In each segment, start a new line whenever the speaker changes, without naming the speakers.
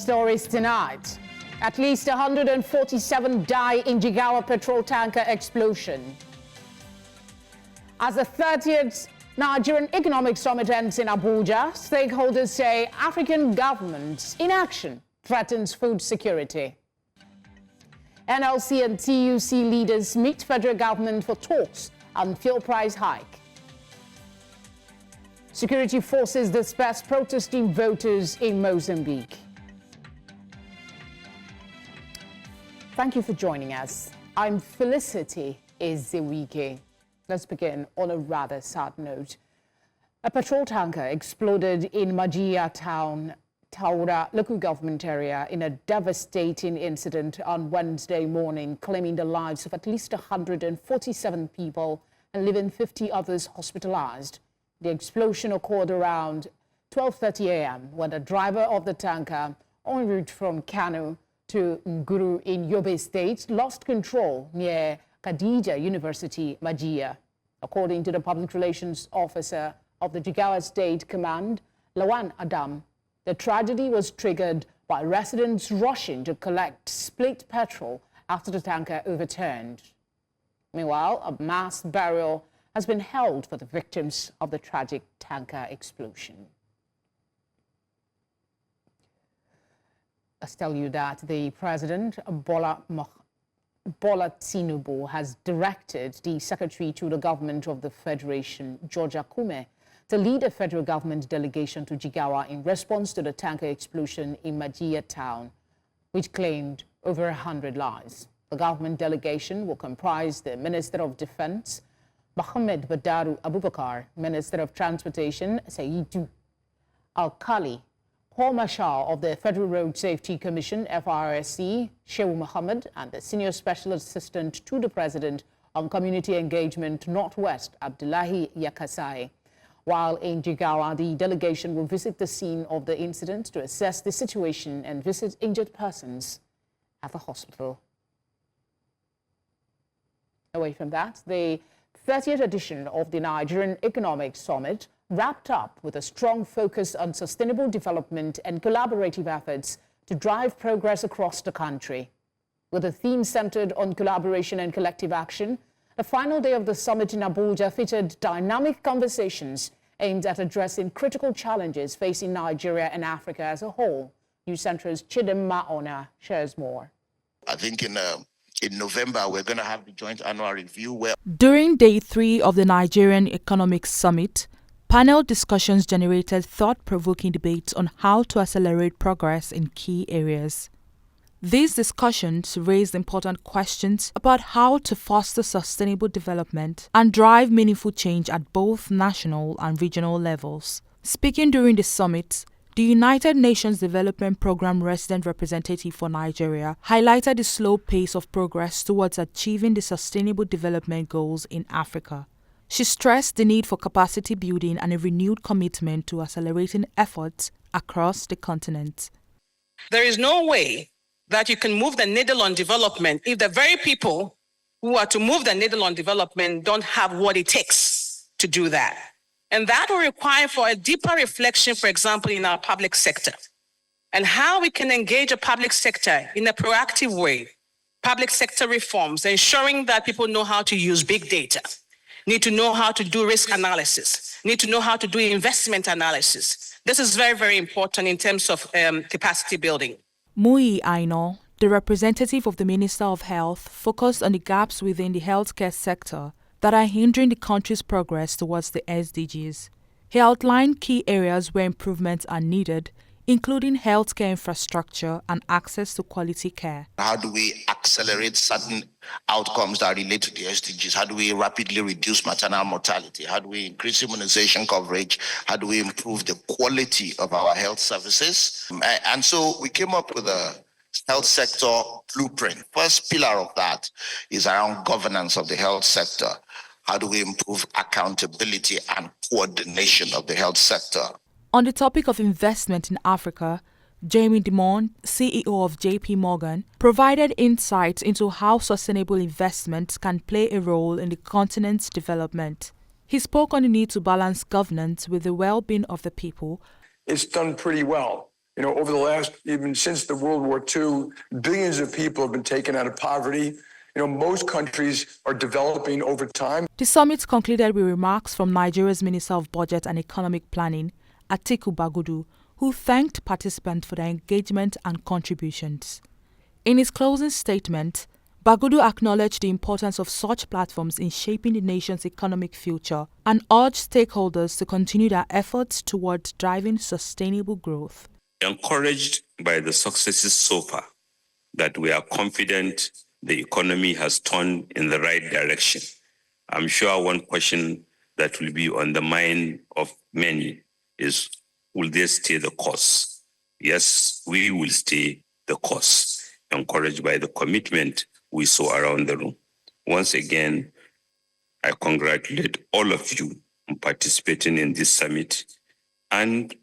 stories tonight. At least 147 die in Jigawa petrol tanker explosion. As the 30th Nigerian Economic Summit ends in Abuja, stakeholders say African governments' inaction threatens food security. NLC and TUC leaders meet federal government for talks on fuel price hike. Security forces disperse protesting voters in Mozambique. Thank you for joining us. I'm Felicity Ezewike. Let's begin on a rather sad note. A petrol tanker exploded in Majia town, Taura local government area in a devastating incident on Wednesday morning, claiming the lives of at least 147 people and leaving 50 others hospitalized. The explosion occurred around 12:30 a.m. when the driver of the tanker, en route from Kano to Nguru in Yobe State, lost control near Khadija University, Majia. According to the public relations officer of the Jigawa State Command, Lawan Adam, the tragedy was triggered by residents rushing to collect split petrol after the tanker overturned. Meanwhile, a mass burial has been held for the victims of the tragic tanker explosion. Let's tell you that the President, Bola Tinubu, has directed the Secretary to the Government of the Federation, Akume, to lead a federal government delegation to Jigawa in response to the tanker explosion in Majia town, which claimed over 100 lives. The government delegation will comprise the Minister of Defense, Mohammed Badaru Abubakar, Minister of Transportation, Saidu Alkali, Corps Marshal of the Federal Road Safety Commission, FRSC, Shehu Mohammed, and the Senior Special Assistant to the President on Community Engagement Northwest, Abdullahi Yakasai. While in Jigawa, the delegation will visit the scene of the incident to assess the situation and visit injured persons at the hospital. Away from that, the 30th edition of the Nigerian Economic Summit wrapped up with a strong focus on sustainable development and collaborative efforts to drive progress across the country. With a theme centered on collaboration and collective action, the final day of the summit in Abuja featured dynamic conversations aimed at addressing critical challenges facing Nigeria and Africa as a whole. News Central's Chidimma Ona shares more.
I think in November, we're going to have the joint annual review where...
During day 3 of the Nigerian Economic Summit, panel discussions generated thought-provoking debates on how to accelerate progress in key areas. These discussions raised important questions about how to foster sustainable development and drive meaningful change at both national and regional levels. Speaking during the summit, the United Nations Development Programme Resident Representative for Nigeria highlighted the slow pace of progress towards achieving the Sustainable Development Goals in Africa. She stressed the need for capacity building and a renewed commitment to accelerating efforts across the continent.
There is no way that you can move the needle on development if the very people who are to move the needle on development don't have what it takes to do that. And that will require for a deeper reflection, for example, in our public sector, and how we can engage a public sector in a proactive way. Public sector reforms, ensuring that people know how to use big data, need to know how to do risk analysis, need to know how to do investment analysis. This is very, very important in terms of capacity building.
Mui Aino, the representative of the Minister of Health, focused on the gaps within the healthcare sector that are hindering the country's progress towards the SDGs. He outlined key areas where improvements are needed, including healthcare infrastructure and access to quality care.
How do we accelerate certain outcomes that relate to the SDGs? How do we rapidly reduce maternal mortality? How do we increase immunization coverage? How do we improve the quality of our health services? And so we came up with a health sector blueprint. First pillar of that is around governance of the health sector. How do we improve accountability and coordination of the health sector?
On the topic of investment in Africa, Jamie Dimond, CEO of JP Morgan, provided insights into how sustainable investments can play a role in the continent's development. He spoke on the need to balance governance with the well-being of the people.
It's done pretty well. You know, over the last, even since the World War II, billions of people have been taken out of poverty. You know, most countries are developing over time.
The summit concluded with remarks from Nigeria's Minister of Budget and Economic Planning, Atiku Bagudu, who thanked participants for their engagement and contributions. In his closing statement, Bagudu acknowledged the importance of such platforms in shaping the nation's economic future and urged stakeholders to continue their efforts towards driving sustainable growth.
Encouraged by the successes so far, that we are confident the economy has turned in the right direction. I'm sure one question that will be on the mind of many is, will they stay the course? Yes, we will stay the course, encouraged by the commitment we saw around the room. Once again, I congratulate all of you on participating in this summit and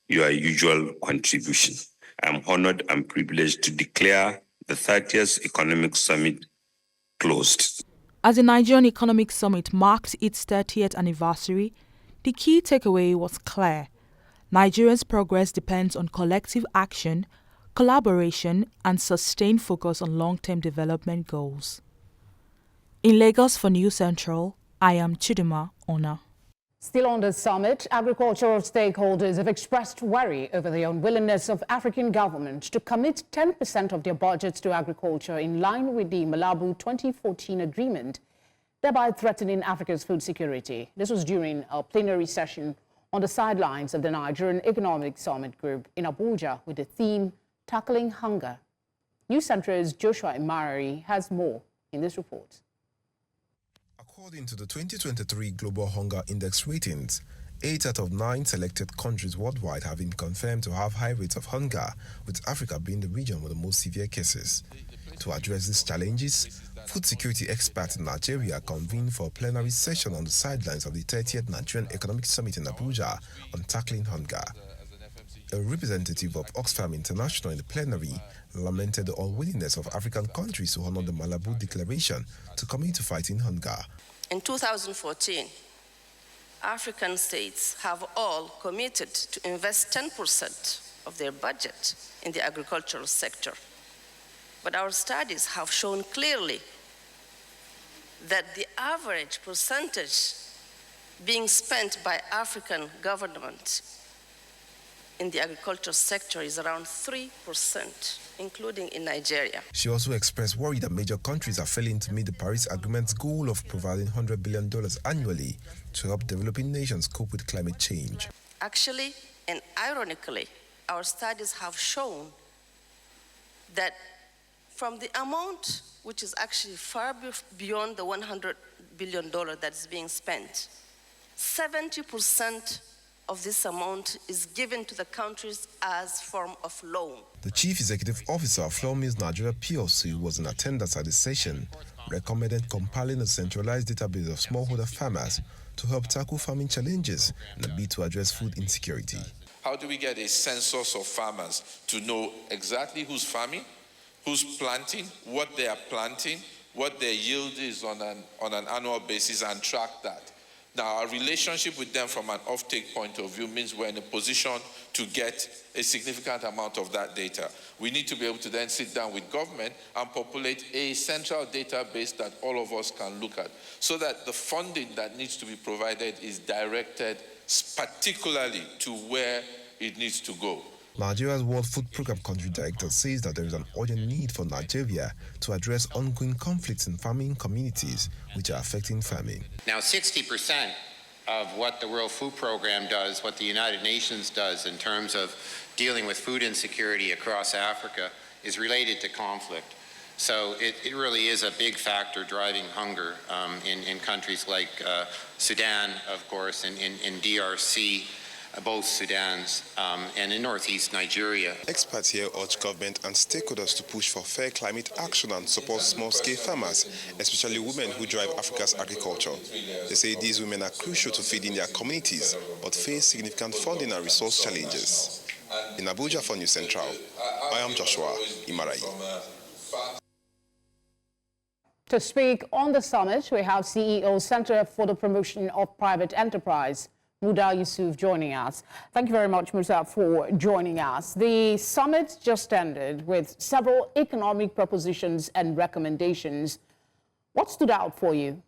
your usual contribution. I'm honored and privileged to declare the 30th Economic Summit closed.
As the Nigerian Economic Summit marked its 30th anniversary, the key takeaway was clear. Nigeria's progress depends on collective action, collaboration, and sustained focus on long-term development goals. In Lagos for News Central, I am Chidima Ona.
Still on the summit, agricultural stakeholders have expressed worry over the unwillingness of African governments to commit 10% of their budgets to agriculture in line with the Malabo 2014 agreement, thereby threatening Africa's food security. This was during a plenary session on the sidelines of the Nigerian Economic Summit Group in Abuja with the theme Tackling Hunger. News Central's Joshua Imari has more in this report.
According to the 2023 Global Hunger Index ratings, 8 out of 9 selected countries worldwide have been confirmed to have high rates of hunger, with Africa being the region with the most severe cases. To address these challenges, food security experts in Nigeria convened for a plenary session on the sidelines of the 30th Nigerian Economic Summit in Abuja on tackling hunger. A representative of Oxfam International in the plenary lamented the unwillingness of African countries to honor the Malabo Declaration to commit to fighting hunger.
In 2014, African states have all committed to invest 10% of their budget in the agricultural sector. But our studies have shown clearly that the average percentage being spent by African governments in the agricultural sector is around 3%, including in Nigeria.
She also expressed worry that major countries are failing to meet the Paris Agreement's goal of providing $100 billion annually to help developing nations cope with climate change.
Actually, and ironically, our studies have shown that from the amount, which is actually far beyond the $100 billion that is being spent, 70% of this amount is given to the countries as form of loan.
The Chief Executive Officer of Flour Mills Nigeria PLC, who was in attendance at the session, recommended compiling a centralized database of smallholder farmers to help tackle farming challenges in a bid to address food insecurity.
How do we get a census of farmers to know exactly who's farming, who's planting, what they are planting, what their yield is on an annual basis, and track that? Now, our relationship with them from an off-take point of view means we're in a position to get a significant amount of that data. We need to be able to then sit down with government and populate a central database that all of us can look at, so that the funding that needs to be provided is directed particularly to where it needs to go.
Nigeria's World Food Programme Country Director says that there is an urgent need for Nigeria to address ongoing conflicts in farming communities which are affecting farming.
Now, 60% of what the World Food Programme does, what the United Nations does in terms of dealing with food insecurity across Africa, is related to conflict. So it really is a big factor driving hunger in countries like Sudan, of course, in DRC, both Sudans, and in northeast Nigeria.
Experts here urge government and stakeholders to push for fair climate action and support small-scale farmers, especially women who drive Africa's agriculture. They say these women are crucial to feeding their communities, but face significant funding and resource challenges. In Abuja for News Central, I am Joshua Imarayi.
To speak on the summit, we have CEO Center for the Promotion of Private Enterprise, Muda Yusuf joining us. Thank you very much, Musa, for joining us. The summit just ended with several economic propositions and recommendations. What stood out for you?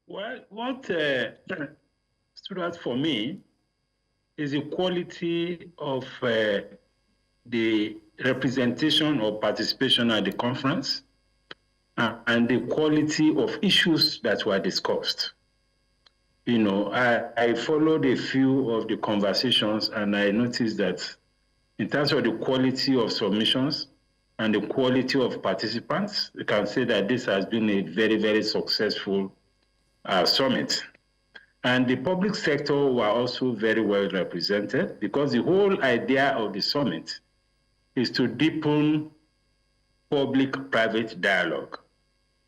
Well, what stood out for me is the quality of the representation or participation at the conference and the quality of issues that were discussed. You know, I followed a few of the conversations and I noticed that in terms of the quality of submissions and the quality of participants, you can say that this has been a very, very successful summit. And the public sector were also very well represented because the whole idea of the summit is to deepen public-private dialogue.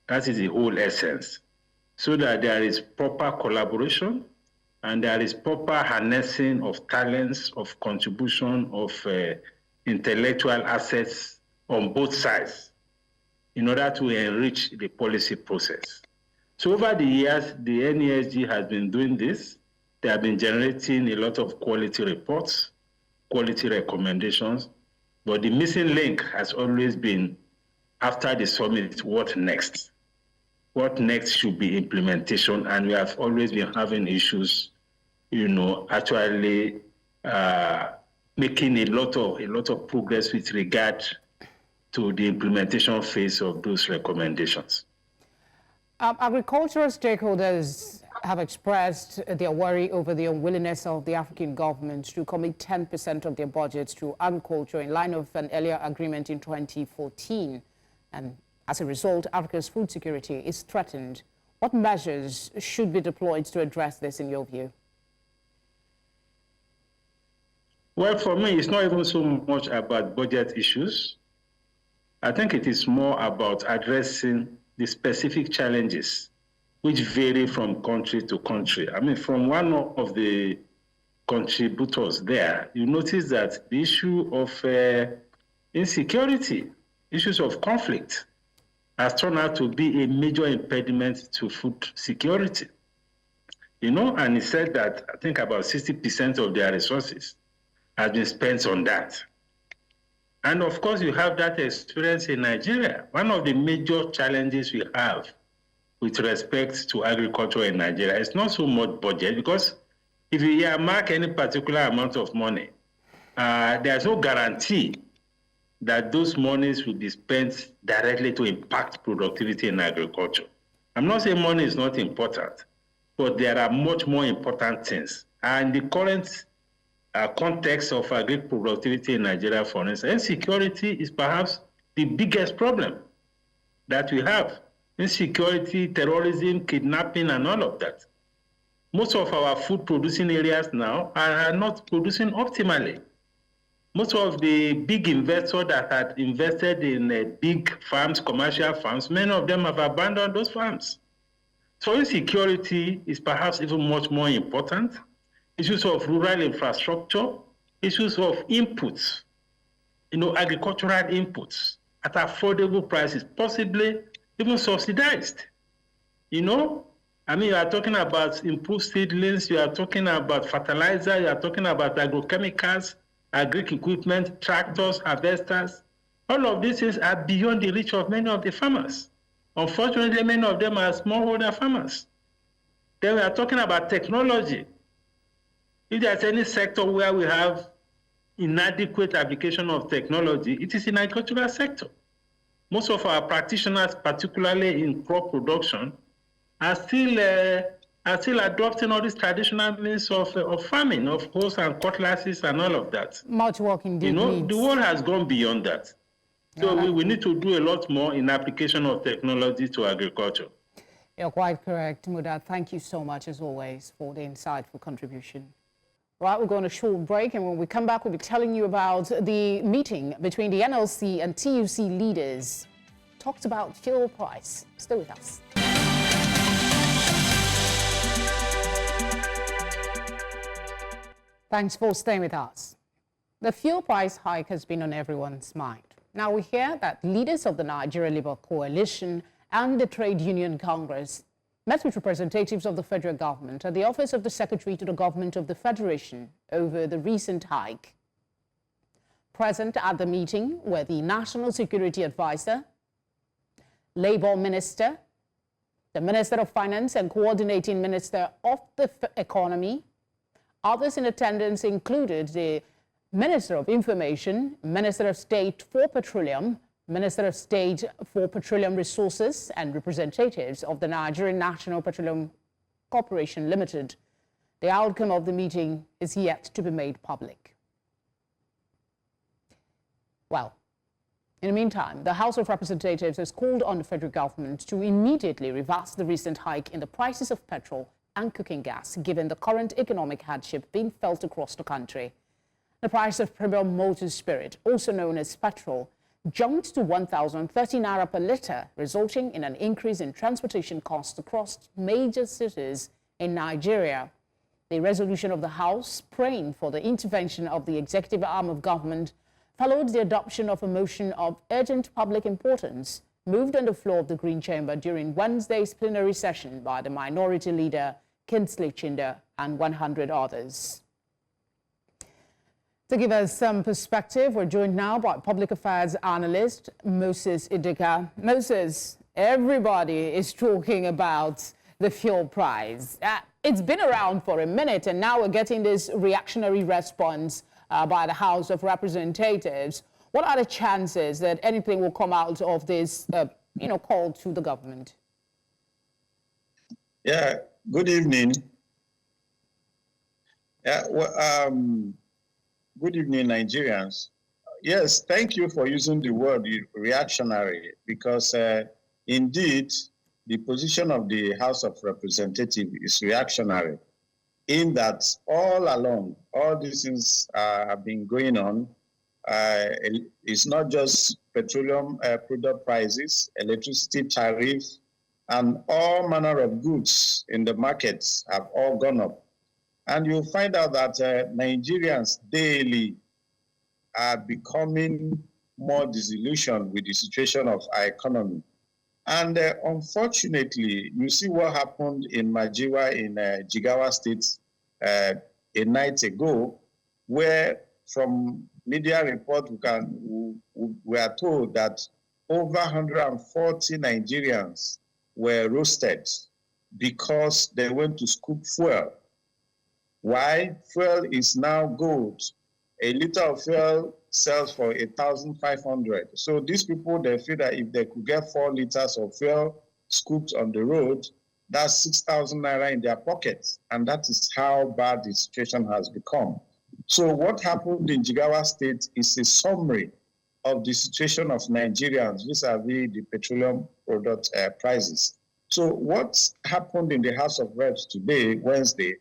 That is the whole essence, so that there is proper collaboration and there is proper harnessing of talents, of contribution, of intellectual assets on both sides in order to enrich the policy process. So over the years, the NESG has been doing this. They have been generating a lot of quality reports, quality recommendations, but the missing link has always been, after the summit, what next? What next should be implementation, and we have always been having issues, you know, actually making a lot of progress with regard to the implementation phase of those recommendations.
Agricultural stakeholders have expressed their worry over the unwillingness of the African government to commit 10% of their budgets to agriculture in line of an earlier agreement in 2014. And as a result, Africa's food security is threatened. What measures should be deployed to address this, in your view?
Well, for me, it's not even so much about budget issues. I think it is more about addressing the specific challenges which vary from country to country. I mean, from one of the contributors there, you notice that the issue of insecurity, issues of conflict, has turned out to be a major impediment to food security. You know, and he said that I think about 60% of their resources has been spent on that. And of course, you have that experience in Nigeria. One of the major challenges we have with respect to agriculture in Nigeria is not so much budget, because if you earmark any particular amount of money, there's no guarantee that those monies will be spent directly to impact productivity in agriculture. I'm not saying money is not important, but there are much more important things. And the current context of agri productivity in Nigeria, for instance, insecurity is perhaps the biggest problem that we have. Insecurity, terrorism, kidnapping, and all of that. Most of our food producing areas now are not producing optimally. Most of the big investors that had invested in big farms, commercial farms, many of them have abandoned those farms. So insecurity is perhaps even much more important. Issues of rural infrastructure, issues of inputs, you know, agricultural inputs at affordable prices, possibly even subsidized. You know, I mean, you are talking about improved seedlings, you are talking about fertilizer, you are talking about agrochemicals, agric equipment, tractors, harvesters. All of these things are beyond the reach of many of the farmers. Unfortunately, many of them are smallholder farmers. Then we are talking about technology. If there's any sector where we have inadequate application of technology, it is in the agricultural sector. Most of our practitioners, particularly in crop production, are still adopting all these traditional means of farming, of hoes and cutlasses and all of that.
Much work indeed.
You know, the world has gone beyond that. So we need to do a lot more in application of technology to agriculture.
You're quite correct, Muda. Thank you so much, as always, for the insightful contribution. Right, we're going on a short break, and when we come back, we'll be telling you about the meeting between the NLC and TUC leaders. Talked about fuel price. Stay with us. Thanks for staying with us. The fuel price hike has been on everyone's mind. Now we hear that leaders of the Nigerian Labour Coalition and the Trade Union Congress met with representatives of the federal government at the office of the Secretary to the Government of the Federation over the recent hike. Present at the meeting were the National Security Advisor, Labour Minister, the Minister of Finance and Coordinating Minister of the Economy. Others in attendance included the Minister of Information, Minister of State for Petroleum, Minister of State for Petroleum Resources, and representatives of the Nigerian National Petroleum Corporation Limited. The outcome of the meeting is yet to be made public. Well, in the meantime, the House of Representatives has called on the federal government to immediately reverse the recent hike in the prices of petrol and cooking gas, given the current economic hardship being felt across the country. The price of premium motor spirit, also known as petrol, jumped to 1,030 naira per litre, resulting in an increase in transportation costs across major cities in Nigeria. The resolution of the House, praying for the intervention of the executive arm of government, followed the adoption of a motion of urgent public importance moved on the floor of the Green Chamber during Wednesday's plenary session by the Minority Leader, Kingsley Chinda, and 100 others. To give us some perspective, we're joined now by Public Affairs Analyst Moses Idika. Moses, everybody is talking about the fuel price. It's been around for a minute, and now we're getting this reactionary response by the House of Representatives. What are the chances that anything will come out of this, call to the government?
Yeah, good evening. Yeah, good evening, Nigerians. Yes, thank you for using the word reactionary, because indeed, the position of the House of Representatives is reactionary, in that all along, all these things have been going on. It's not just petroleum product prices, electricity tariffs, and all manner of goods in the markets have all gone up. And you'll find out that Nigerians daily are becoming more disillusioned with the situation of our economy. And unfortunately, you see what happened in Majia in Jigawa State a night ago, where from media report we are told that over 140 Nigerians were roasted because they went to scoop fuel. Why? Fuel is now gold. A liter of fuel sells for 1,500. So these people, they feel that if they could get 4 liters of fuel scooped on the road, that's 6,000 naira in their pockets. And that is how bad the situation has become. So what happened in Jigawa State is a summary of the situation of Nigerians vis-a-vis the petroleum product prices. So what happened in the House of Reps today, Wednesday,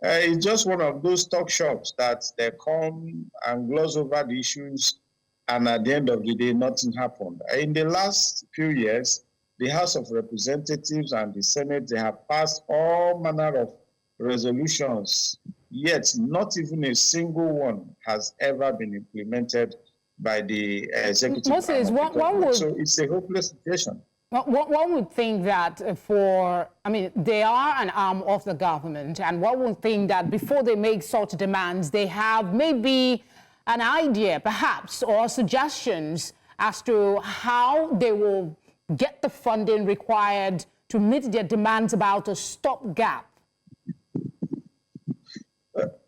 it's just one of those talk shops that they come and gloss over the issues, and at the end of the day, nothing happened. In the last few years, the House of Representatives and the Senate, they have passed all manner of resolutions, yet not even a single one has ever been implemented by the executive.
Moses,
so it's a hopeless situation.
One would think that they are an arm of the government, and one would think that before they make such demands, they have maybe an idea, perhaps, or suggestions as to how they will get the funding required to meet their demands about a stopgap.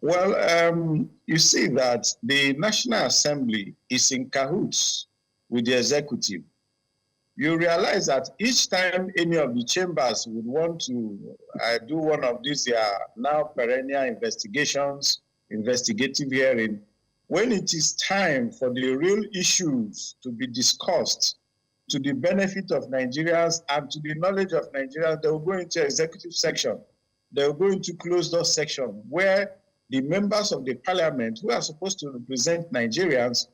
Well, you see that the National Assembly is in cahoots with the executive. You realize that each time any of the chambers would want to do one of these now perennial investigations, investigative hearing, when it is time for the real issues to be discussed to the benefit of Nigerians and to the knowledge of Nigerians, they will go into executive section. They will go into closed door section where the members of the parliament who are supposed to represent Nigerians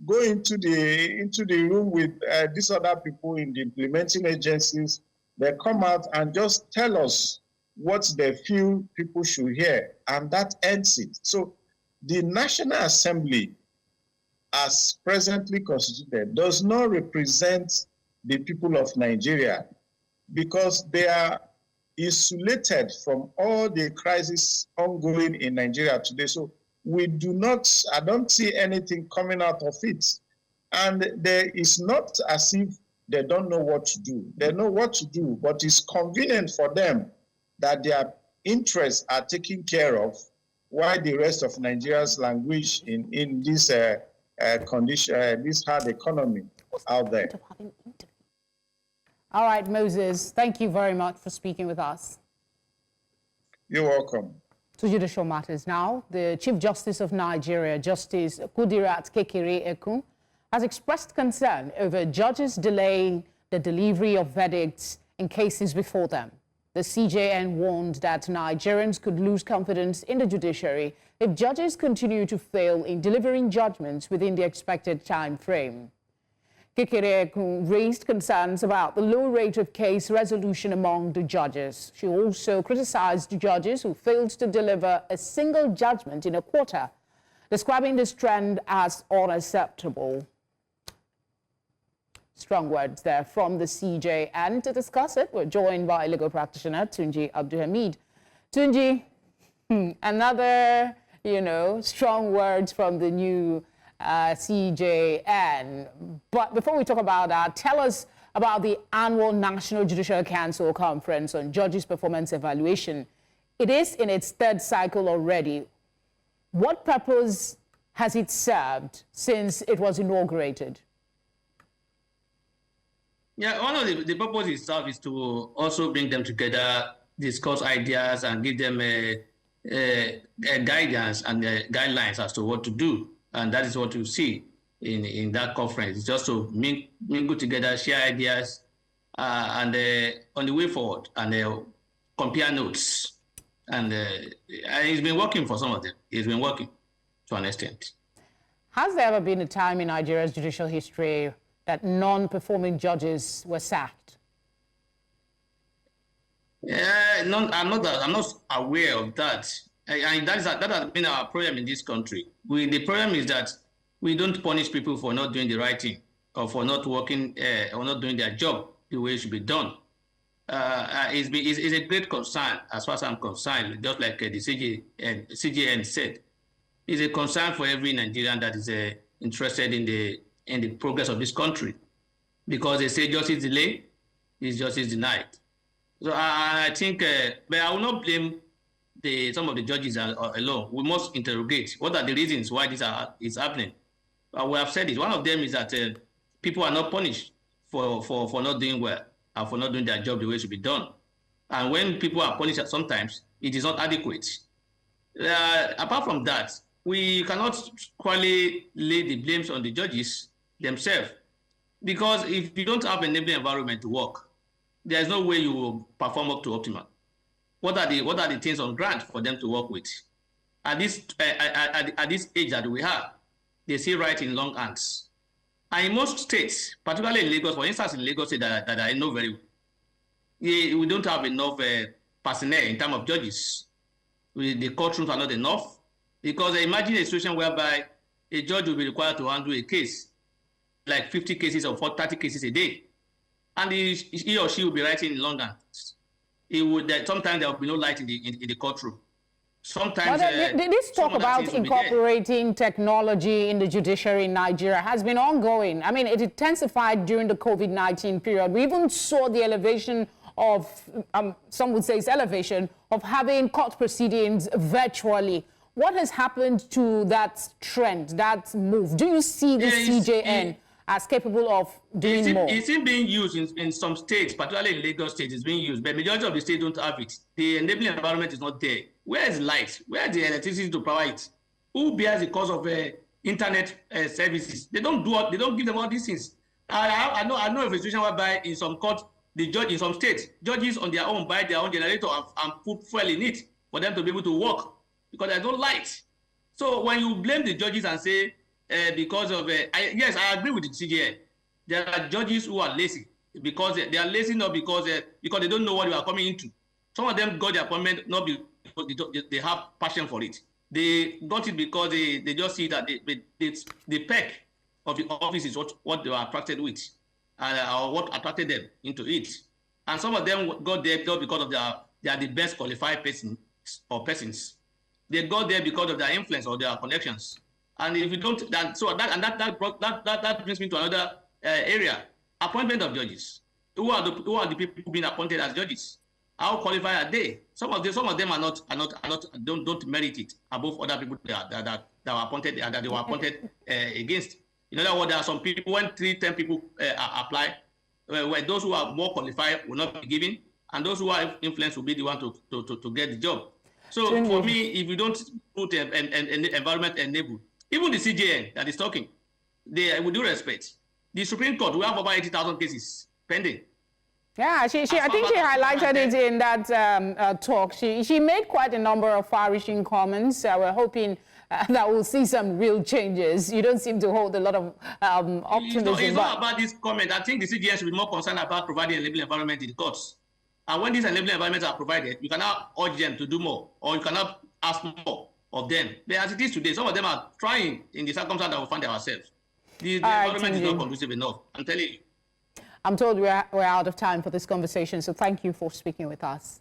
go into the room with these other people in the implementing agencies. They come out and just tell us what they feel people should hear, and that ends it. So the National Assembly, as presently constituted, does not represent the people of Nigeria, because they are insulated from all the crises ongoing in Nigeria today. So I don't see anything coming out of it. And there is not as if they don't know what to do. They know what to do, but it's convenient for them that their interests are taken care of while the rest of Nigeria's languish in this condition, this hard economy out there.
All right, Moses, thank you very much for speaking with us.
You're welcome.
To Judicial Matters now, the Chief Justice of Nigeria, Justice Kudirat Kekere-Ekun, has expressed concern over judges delaying the delivery of verdicts in cases before them. The CJN warned that Nigerians could lose confidence in the judiciary if judges continue to fail in delivering judgments within the expected time frame. Kekere-Ekun raised concerns about the low rate of case resolution among the judges. She also criticized judges who failed to deliver a single judgment in a quarter, describing this trend as unacceptable. Strong words there from the CJ. And to discuss it, we're joined by legal practitioner Tunji Abdu Hamid. Tunji, another, strong words from the new CJN. But before we talk about that, tell us about the annual National Judicial Council Conference on Judges' Performance Evaluation. It is in its third cycle already. What purpose has it served since it was inaugurated?
Yeah, one of the purpose itself is to also bring them together, discuss ideas, and give them a guidance and guidelines as to what to do. And that is what you see in that conference. It's just to mingle together, share ideas, and on the way forward, and compare notes. And it's been working for some of them. It's been working to an extent.
Has there ever been a time in Nigeria's judicial history that non-performing judges were sacked?
No, I'm not aware of that. And that has been our problem in this country. The problem is that we don't punish people for not doing the right thing, or for not working or not doing their job the way it should be done. It's a great concern as far as I'm concerned, just like the CJN said. It's a concern for every Nigerian that is interested in the progress of this country, because they say justice delayed is justice denied. So I think, but I will not blame some of the judges alone. We must interrogate what are the reasons why this is happening. We have said it. One of them is that people are not punished for not doing well and for not doing their job the way it should be done. And when people are punished sometimes, it is not adequate. Apart from that, we cannot squarely lay the blames on the judges themselves, because if you don't have an enabling environment to work, there's no way you will perform up to optimal. What are the things on ground for them to work with? At this age that we have, they see right in long hands. And in most states, particularly in Lagos, for instance, in Lagos State that I know very well, we don't have enough personnel in terms of judges. The courtrooms are not enough, because imagine a situation whereby a judge will be required to handle a case, like 50 cases or 30 cases a day, and he or she will be writing in long hands. Sometimes there will be no light in the courtroom. Sometimes
this talk about incorporating technology in the judiciary in Nigeria has been ongoing. I mean, it intensified during the COVID-19 period. We even saw the elevation of, some would say it's elevation, of having court proceedings virtually. What has happened to that trend, that move? Do you see the CJN as capable of doing more?
It's being used in some states, particularly in Lagos State, it's being used, but majority of the states don't have it. The enabling environment is not there. Where is light? Where is the electricity to power it? Who bears the cost of internet services? They don't give them all these things. I know of a situation whereby in some court, the judge in some states, judges on their own buy their own generator and put fuel in it for them to be able to work, because there's no light. So when you blame the judges and say, because of yes, I agree with the CJN. There are judges who are lazy, because they are lazy not because they don't know what you are coming into. Some of them got the appointment not because they have passion for it. They got it because they just see that the perk of the office is what they are attracted with, or what attracted them into it. And some of them got there just because of their they are the best qualified persons or persons. They got there because of their influence or their connections. And if you don't, that brings me to another area: appointment of judges. Who are the people being appointed as judges? How qualified are they? Some of them don't merit it above other people that were appointed that they were appointed against. In other words, there are some people when 10 people apply, where those who are more qualified will not be given, and those who are influenced will be the one to get the job. So
Tunji.
For me, if you don't put an environment enable, even the CJN that is talking, with due respect, the Supreme Court, we have over 80,000 cases pending.
Yeah, I think she highlighted it in that talk. She made quite a number of far-reaching comments. We're hoping that we'll see some real changes. You don't seem to hold a lot of optimism.
It's not about this comment. I think the CGN should be more concerned about providing a enabling environment in the courts. And when these enabling environments are provided, you cannot urge them to do more, or you cannot ask more of them. As it is today, some of them are trying in the circumstance that we find ourselves. The environment is not conducive enough. I'm telling you.
I'm told we're out of time for this conversation, so thank you for speaking with us.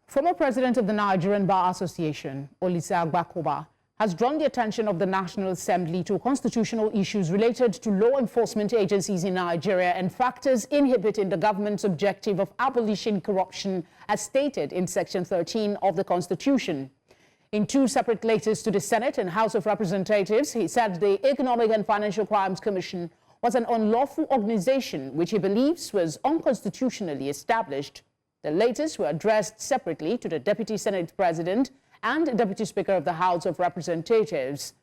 Former president of the Nigerian Bar Association, Olisa Agbakoba, has drawn the attention of the National Assembly to constitutional issues related to law enforcement agencies in Nigeria and factors inhibiting the government's objective of abolishing corruption as stated in Section 13 of the Constitution. In two separate letters to the Senate and House of Representatives, he said the Economic and Financial Crimes Commission was an unlawful organization which he believes was unconstitutionally established. The letters were addressed separately to the Deputy Senate President and Deputy Speaker of the House of Representatives.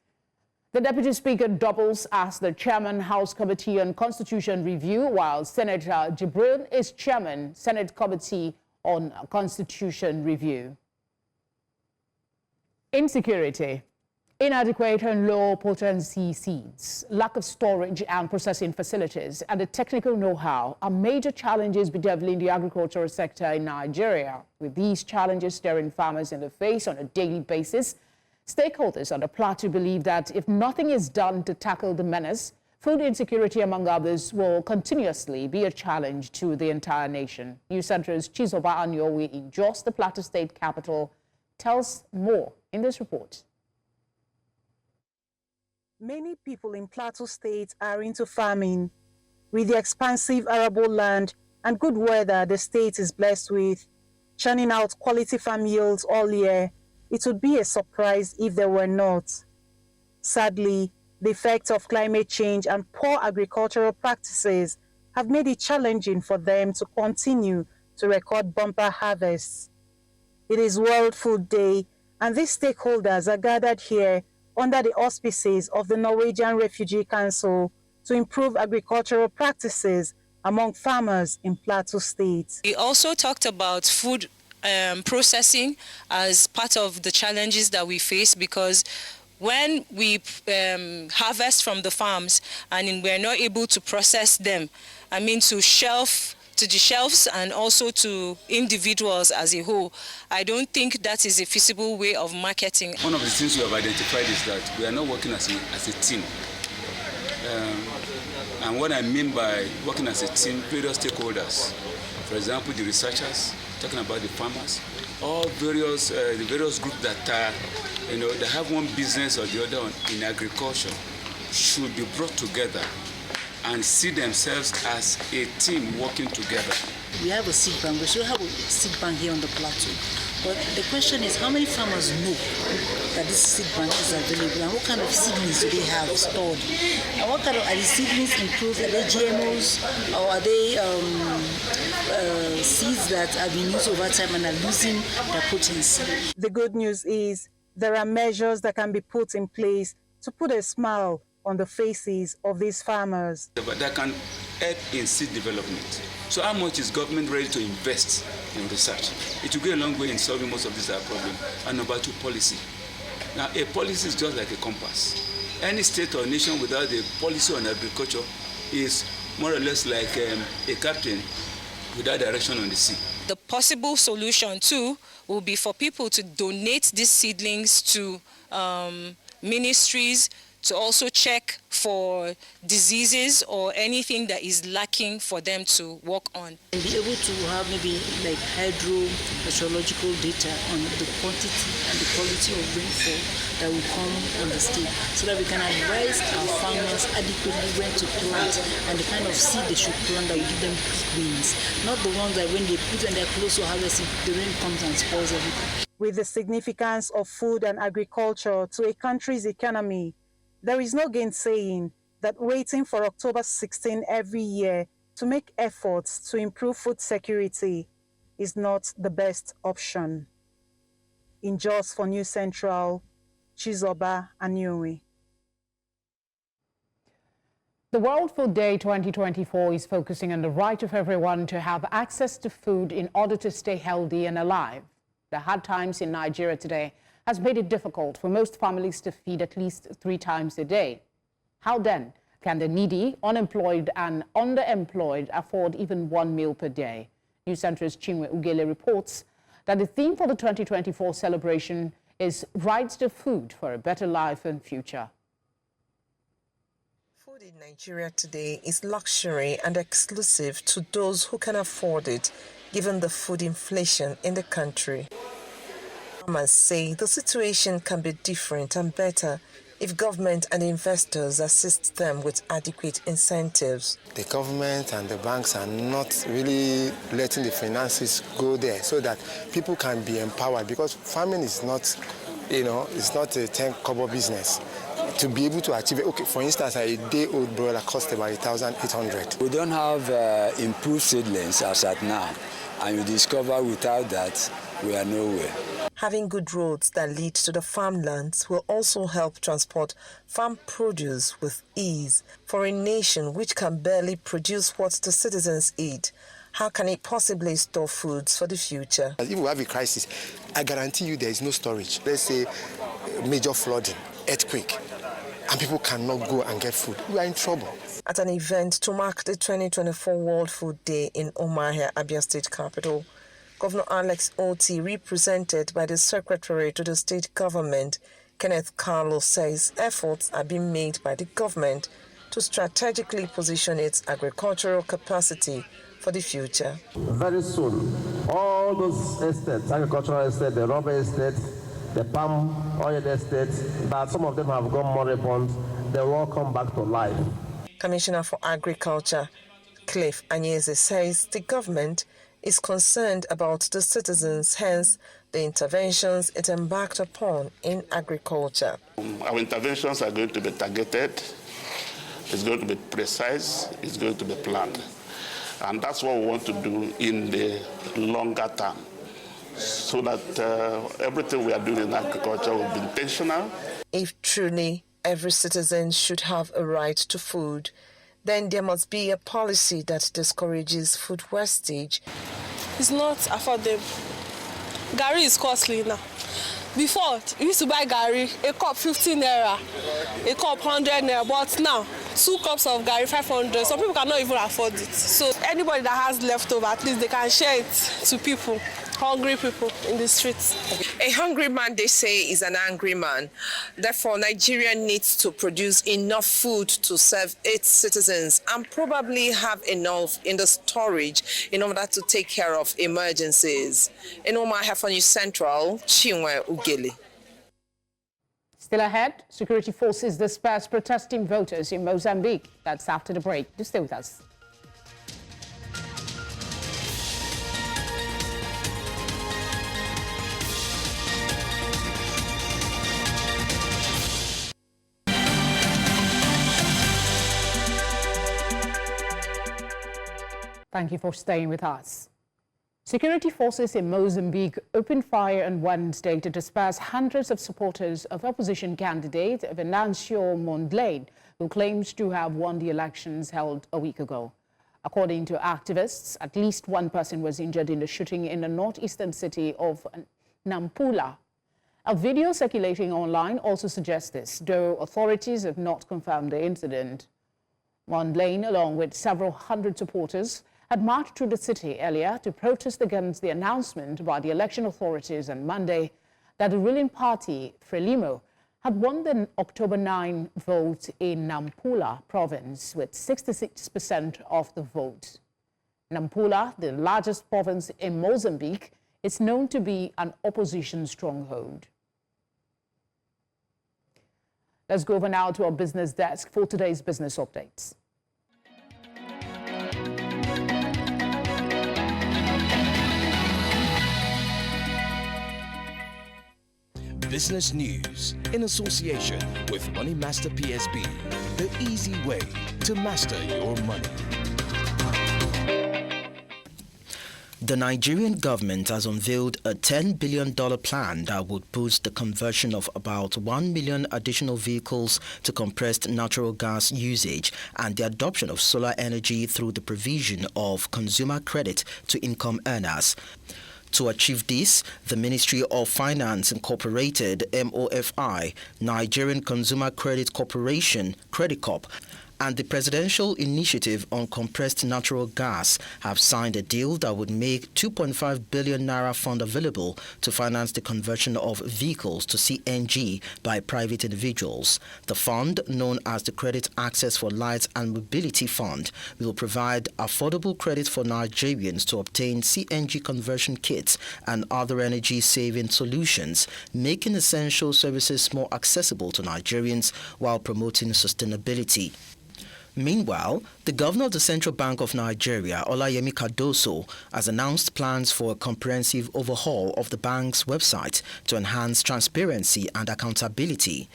The Deputy Speaker doubles as the Chairman, House Committee on Constitution Review, while Senator Jibril is Chairman, Senate Committee on Constitution Review. Insecurity, inadequate and low potency seeds, lack of storage and processing facilities, and the technical know-how are major challenges bedeviling the agricultural sector in Nigeria. With these challenges staring farmers in the face on a daily basis, stakeholders on the Plateau believe that if nothing is done to tackle the menace, food insecurity, among others, will continuously be a challenge to the entire nation. News Center's Chizoba Anyowe in Jos, the Plateau State capital, tells more in this report.
Many people in Plateau State are into farming. With the expansive arable land and good weather the state is blessed with, churning out quality farm yields all year, it would be a surprise if there were not. Sadly, the effects of climate change and poor agricultural practices have made it challenging for them to continue to record bumper harvests. It is World Food Day, and these stakeholders are gathered here under the auspices of the Norwegian Refugee Council to improve agricultural practices among farmers in Plateau State.
We also talked about food processing as part of the challenges that we face, because when we harvest from the farms and we're not able to process them, to the shelves and also to individuals as a whole, I don't think that is a feasible way of marketing.
One of the things we have identified is that we are not working as a team. And what I mean by working as a team, various stakeholders, for example, the researchers, talking about the farmers, all the various groups that are, they have one business or the other in agriculture, should be brought together and see themselves as a team working together.
We have a seed bank. We should have a seed bank here on the plateau. But the question is, how many farmers know that this seed bank is available, and what kind of seedlings do they have stored? And what kind of, are the seedlings improved? Are they GMOs, or are they seeds that have been used over time and are losing their potency?
The good news is there are measures that can be put in place to put a smile on the faces of these farmers.
But that can help in seed development. So how much is government ready to invest in research? It will go a long way in solving most of these problems. And number two, policy. Now, a policy is just like a compass. Any state or nation without a policy on agriculture is more or less like a captain without direction on the sea.
The possible solution, too, will be for people to donate these seedlings to ministries, to also check for diseases or anything that is lacking for them to work on.
And be able to have maybe like hydrometeorological data on the quantity and the quality of rainfall that will come on the state, so that we can advise our farmers adequately when to plant and the kind of seed they should plant that will give them quick wins, not the ones that when they put and they're close to harvesting, the rain comes and spoils everything.
With the significance of food and agriculture to a country's economy, there is no gainsaying that waiting for October 16 every year to make efforts to improve food security is not the best option. In Jos for News Central, Chizoba Anyuwi.
The World Food Day 2024 is focusing on the right of everyone to have access to food in order to stay healthy and alive. The hard times in Nigeria today has made it difficult for most families to feed at least 3 times a day. How then can the needy, unemployed and underemployed afford even 1 meal per day? News Center's Chinwe Ugele reports that the theme for the 2024 celebration is Rights to Food for a Better Life and Future.
Food in Nigeria today is luxury and exclusive to those who can afford it, given the food inflation in the country. Farmers say the situation can be different and better if government and investors assist them with adequate incentives.
The government and the banks are not really letting the finances go there so that people can be empowered, because farming is not, it's not a 10-kobo business. To be able to achieve it, okay, for instance, a day-old broiler costs about 1,800.
We don't have improved seedlings as at now, and you discover without that, we are nowhere.
Having good roads that lead to the farmlands will also help transport farm produce with ease. For a nation which can barely produce what the citizens eat, how can it possibly store foods for the future?
If we have a crisis, I guarantee you there is no storage. Let's say major flooding, earthquake, and people cannot go and get food. We are in trouble.
At an event to mark the 2024 World Food Day in Umuahia, Abia State Capital, Governor Alex Oti, represented by the Secretary to the state government, Kenneth Carlo, says efforts are being made by the government to strategically position its agricultural capacity for the future.
Very soon, all those estates, agricultural estates, the rubber estates, the palm oil estates, that some of them have gone moribund, they will all come back to life.
Commissioner for Agriculture, Cliff Anyeze, says the government is concerned about the citizens, hence the interventions it embarked upon in agriculture.
Our interventions are going to be targeted, it's going to be precise, it's going to be planned. And that's what we want to do in the longer term, so that everything we are doing in agriculture will be intentional.
If truly every citizen should have a right to food, then there must be a policy that discourages food wastage.
It's not affordable. Gari is costly now. Before, you used to buy gari, a cup 15 naira, a cup 100 naira, but now 2 cups of gari 500. Some people cannot even afford it. So anybody that has leftover, at least they can share it to people, hungry people in the streets.
A hungry man, they say, is an angry man. Therefore, Nigeria needs to produce enough food to serve its citizens and probably have enough in the storage in order to take care of emergencies. In Umuahia for News Central, Chinwe Ugele.
Still ahead, security forces disperse protesting voters in Mozambique. That's after the break. Do stay with us. Thank you for staying with us. Security forces in Mozambique opened fire on Wednesday to disperse hundreds of supporters of opposition candidate Venancio Mondlane, who claims to have won the elections held a week ago. According to activists, at least 1 person was injured in the shooting in the northeastern city of Nampula. A video circulating online also suggests this, though authorities have not confirmed the incident. Mondlane, along with several hundred supporters, had marched through the city earlier to protest against the announcement by the election authorities on Monday that the ruling party, Frelimo, had won the October 9 vote in Nampula province with 66% of the vote. Nampula, the largest province in Mozambique, is known to be an opposition stronghold. Let's go over now to our business desk for today's business updates.
Business news in association with Money Master PSB, the easy way to master your money.
The Nigerian government has unveiled a $10 billion plan that would boost the conversion of about 1 million additional vehicles to compressed natural gas usage and the adoption of solar energy through the provision of consumer credit to income earners. To achieve this, the Ministry of Finance Incorporated, MOFI, Nigerian Consumer Credit Corporation, Credit Corp, and the Presidential Initiative on Compressed Natural Gas have signed a deal that would make 2.5 billion naira fund available to finance the conversion of vehicles to CNG by private individuals. The fund, known as the Credit Access for Light and Mobility Fund, will provide affordable credit for Nigerians to obtain CNG conversion kits and other energy-saving solutions, making essential services more accessible to Nigerians while promoting sustainability. Meanwhile, the governor of the Central Bank of Nigeria, Olayemi Cardoso, has announced plans for a comprehensive overhaul of the bank's website to enhance transparency and accountability.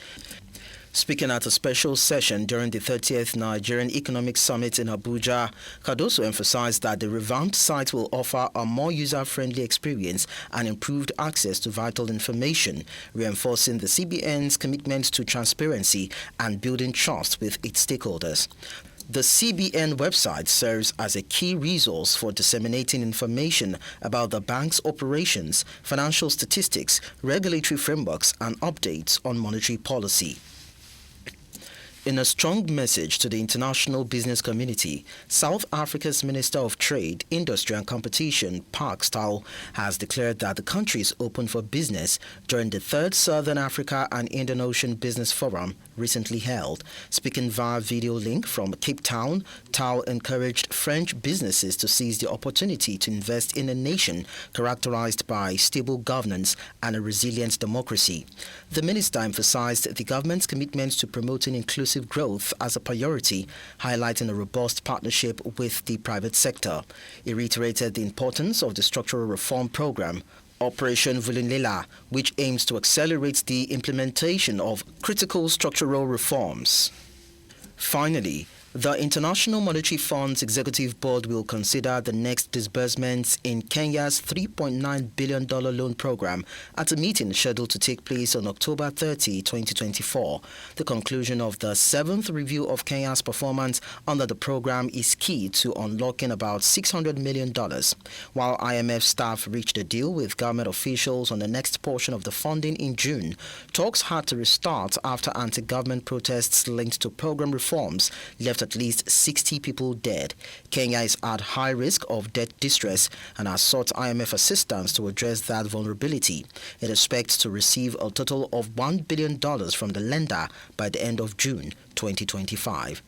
Speaking at a special session during the 30th Nigerian Economic Summit in Abuja, Cardoso emphasized that the revamped site will offer a more user-friendly experience and improved access to vital information, reinforcing the CBN's commitment to transparency and building trust with its stakeholders. The CBN website serves as a key resource for disseminating information about the bank's operations, financial statistics, regulatory frameworks, and updates on monetary policy. In a strong message to the international business community, South Africa's Minister of Trade, Industry and Competition, Park Staal, has declared that the country is open for business during the 3rd Southern Africa and Indian Ocean Business Forum recently held. Speaking via video link from Cape Town, Staal encouraged French businesses to seize the opportunity to invest in a nation characterized by stable governance and a resilient democracy. The minister emphasized the government's commitment to promoting inclusive growth as a priority, highlighting a robust partnership with the private sector. He reiterated the importance of the structural reform program, Operation Vulindlela, which aims to accelerate the implementation of critical structural reforms. Finally, the International Monetary Fund's Executive Board will consider the next disbursements in Kenya's $3.9 billion loan program at a meeting scheduled to take place on October 30, 2024. The conclusion of the 7th review of Kenya's performance under the program is key to unlocking about $600 million. While IMF staff reached a deal with government officials on the next portion of the funding in June, talks had to restart after anti-government protests linked to program reforms left at least 60 people dead. Kenya is at high risk of debt distress and has sought IMF assistance to address that vulnerability. It expects to receive a total of $1 billion from the lender by the end of June 2025.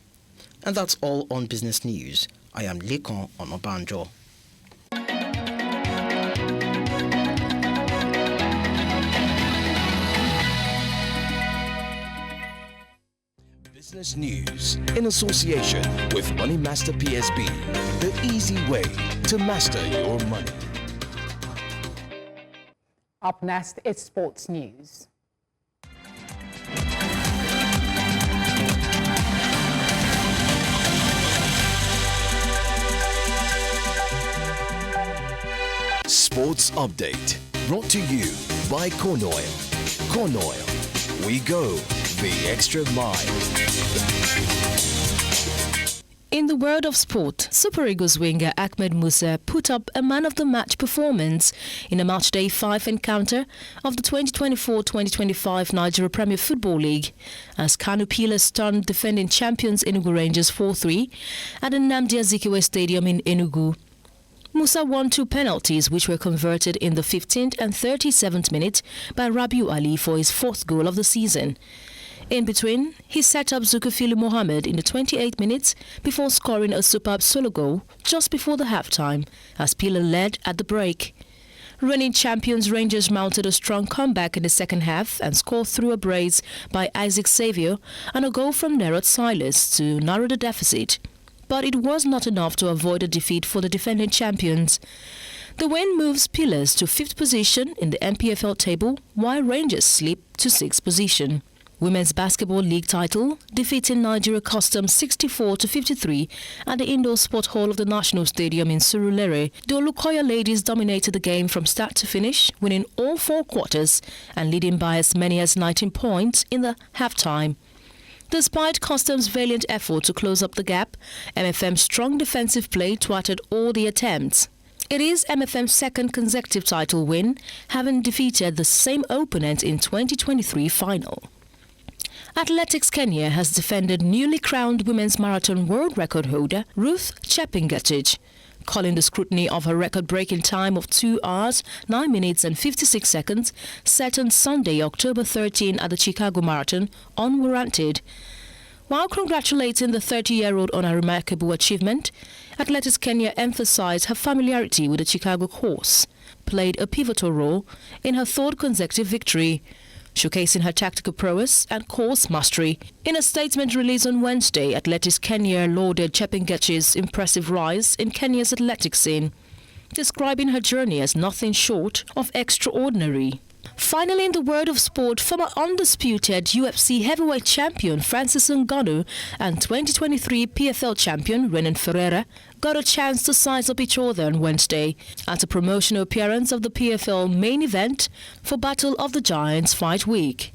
And that's all on business news. I am Lekon Onobanjo.
Business news in association with Money Master PSB, the easy way to master your money.
Up next, it's sports news.
Sports Update, brought to you by Corn Oil. Corn Oil, we go the extra mile.
In the world of sport, Super Eagles winger Ahmed Musa put up a man-of-the-match performance in a matchday 5 encounter of the 2024-2025 Nigeria Premier Football League as Kano Pillars stunned defending champions Enugu Rangers 4-3 at the Nnamdi Azikiwe Stadium in Enugu. Musa won 2 penalties which were converted in the 15th and 37th minute by Rabiu Ali for his 4th goal of the season. In between, he set up Shehu Mohammed in the 28th minutes before scoring a superb solo goal just before the halftime as Pila led at the break. Reigning champions Rangers mounted a strong comeback in the second half and scored through a brace by Isaac Xavier and a goal from Nerot Silas to narrow the deficit. But it was not enough to avoid a defeat for the defending champions. The win moves Pillars to 5th position in the MPFL table while Rangers slip to 6th position. Women's Basketball League title, defeating Nigeria Customs 64-53 at the Indoor Sport Hall of the National Stadium in Surulere. The Olukoya ladies dominated the game from start to finish, winning all 4 quarters and leading by as many as 19 points in the halftime. Despite Customs' valiant effort to close up the gap, MFM's strong defensive play thwarted all the attempts. It is MFM's 2nd consecutive title win, having defeated the same opponent in 2023 final. Athletics Kenya has defended newly crowned women's marathon world record holder Ruth Chepngetich, calling the scrutiny of her record-breaking time of 2 hours, 9 minutes and 56 seconds set on Sunday, October 13 at the Chicago Marathon unwarranted. While congratulating the 30-year-old on her remarkable achievement, Athletics Kenya emphasized her familiarity with the Chicago course played a pivotal role in her 3rd consecutive victory, showcasing her tactical prowess and course mastery. In a statement released on Wednesday, Athletics Kenya lauded Chepngetich's impressive rise in Kenya's athletic scene, describing her journey as nothing short of extraordinary. Finally, in the world of sport, former undisputed UFC heavyweight champion Francis Ngannou and 2023 PFL champion Renan Ferreira got a chance to size up each other on Wednesday at a promotional appearance of the PFL main event for Battle of the Giants Fight Week.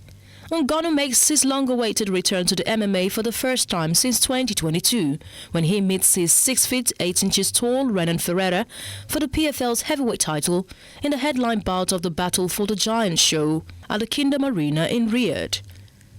Ngannou makes his long-awaited return to the MMA for the first time since 2022, when he meets his 6 feet 8 inches tall Renan Ferreira for the PFL's heavyweight title in the headline bout of the Battle for the Giants show at the Kingdom Arena in Riyadh.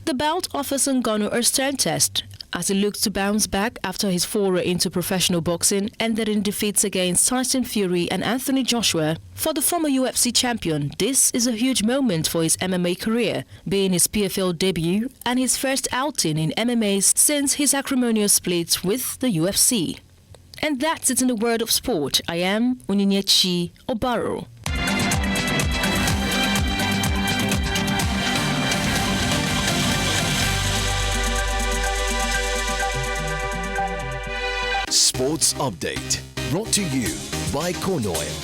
The bout offers Ngannou a stern test as he looks to bounce back after his foray into professional boxing ended in defeats against Tyson Fury and Anthony Joshua. For the former UFC champion, this is a huge moment for his MMA career, being his PFL debut and his first outing in MMA since his acrimonious split with the UFC. And that's it in the world of sport. I am Onyinyechi Obaro.
Sports Update, brought to you by Corn Oil.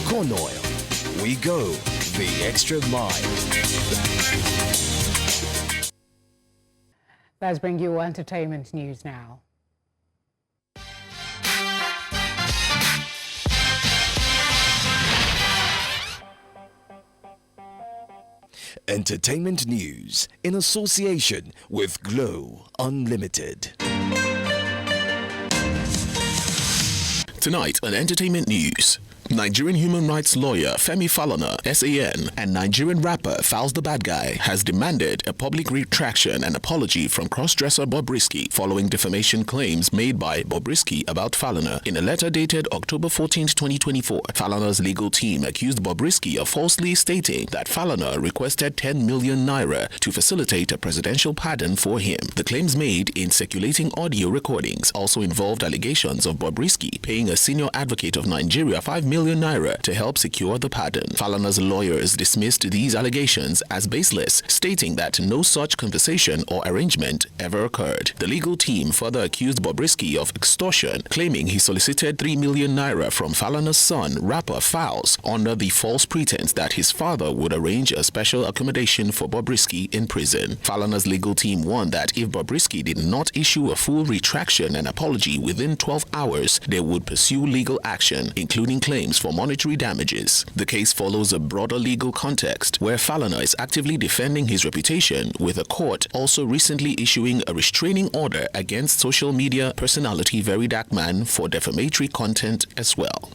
Corn Oil, we go the extra mile.
Let's bring you entertainment news now.
Entertainment news in association with Glow Unlimited.
Tonight on Entertainment News, Nigerian human rights lawyer Femi Falana, SAN, and Nigerian rapper Falz the Bad Guy has demanded a public retraction and apology from crossdresser Bobrisky following defamation claims made by Bobrisky about Falana. In a letter dated October 14, 2024, Falana's legal team accused Bobrisky of falsely stating that Falana requested 10 million naira to facilitate a presidential pardon for him. The claims made in circulating audio recordings also involved allegations of Bobrisky paying a senior advocate of Nigeria 5 million naira to help secure the pardon. Falana's lawyers dismissed these allegations as baseless, stating that no such conversation or arrangement ever occurred. The legal team further accused Bobrisky of extortion, claiming he solicited 3 million naira from Falana's son, rapper Falz, under the false pretense that his father would arrange a special accommodation for Bobrisky in prison. Falana's legal team warned that if Bobrisky did not issue a full retraction and apology within 12 hours, they would pursue legal action, including claims for monetary damages. The case follows a broader legal context where Falana is actively defending his reputation, with a court also recently issuing a restraining order against social media personality Very Dark Man for defamatory content as well.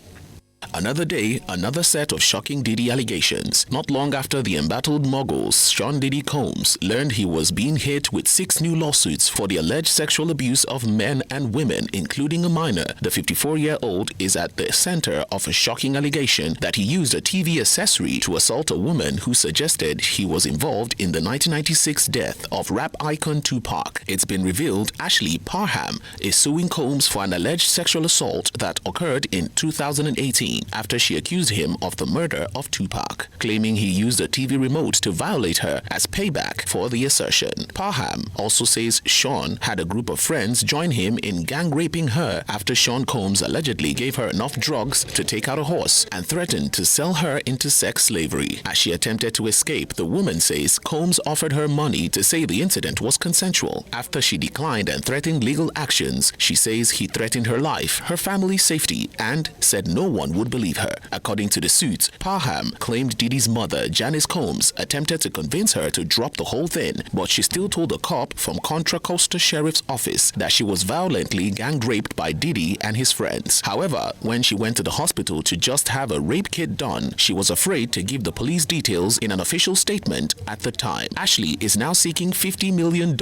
Another day, another set of shocking Diddy allegations. Not long after the embattled moguls, Sean Diddy Combs, learned he was being hit with 6 new lawsuits for the alleged sexual abuse of men and women, including a minor. The 54-year-old is at the center of a shocking allegation that he used a TV accessory to assault a woman who suggested he was involved in the 1996 death of rap icon Tupac. It's been revealed Ashley Parham is suing Combs for an alleged sexual assault that occurred in 2018 after she accused him of the murder of Tupac, claiming he used a TV remote to violate her as payback for the assertion. Parham also says Sean had a group of friends join him in gang raping her after Sean Combs allegedly gave her enough drugs to take out a horse and threatened to sell her into sex slavery. As she attempted to escape, the woman says Combs offered her money to say the incident was consensual. After she declined and threatened legal actions, she says he threatened her life, her family's safety, and said no one would believe her. According to the suit, Parham claimed Diddy's mother, Janice Combs, attempted to convince her to drop the whole thing, but she still told a cop from Contra Costa Sheriff's Office that she was violently gang raped by Diddy and his friends. However, when she went to the hospital to just have a rape kit done, she was afraid to give the police details in an official statement at the time. Ashley is now seeking $50 million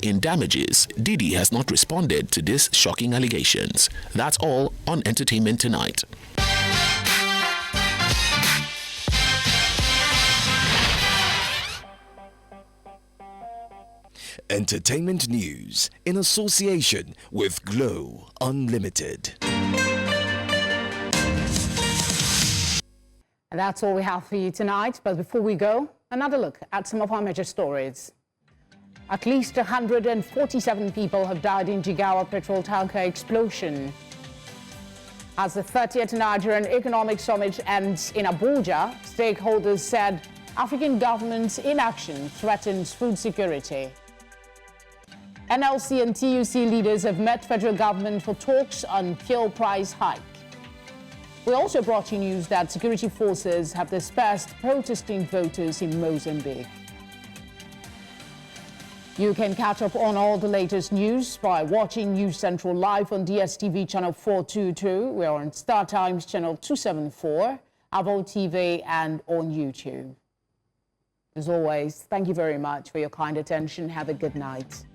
in damages. Diddy has not responded to these shocking allegations. That's all on Entertainment Tonight.
Entertainment news in association with Glow Unlimited.
And that's all we have for you tonight. But before we go, another look at some of our major stories. At least 147 people have died in Jigawa petrol tanker explosion. As the 30th Nigerian Economic Summit ends in Abuja, stakeholders said African government's inaction threatens food security. NLC and TUC leaders have met federal government for talks on fuel price hike. We also brought you news that security forces have dispersed protesting voters in Mozambique. You can catch up on all the latest news by watching News Central live on DSTV channel 422. We're on Star Times channel 274, Avo TV, and on YouTube. As always, thank you very much for your kind attention. Have a good night.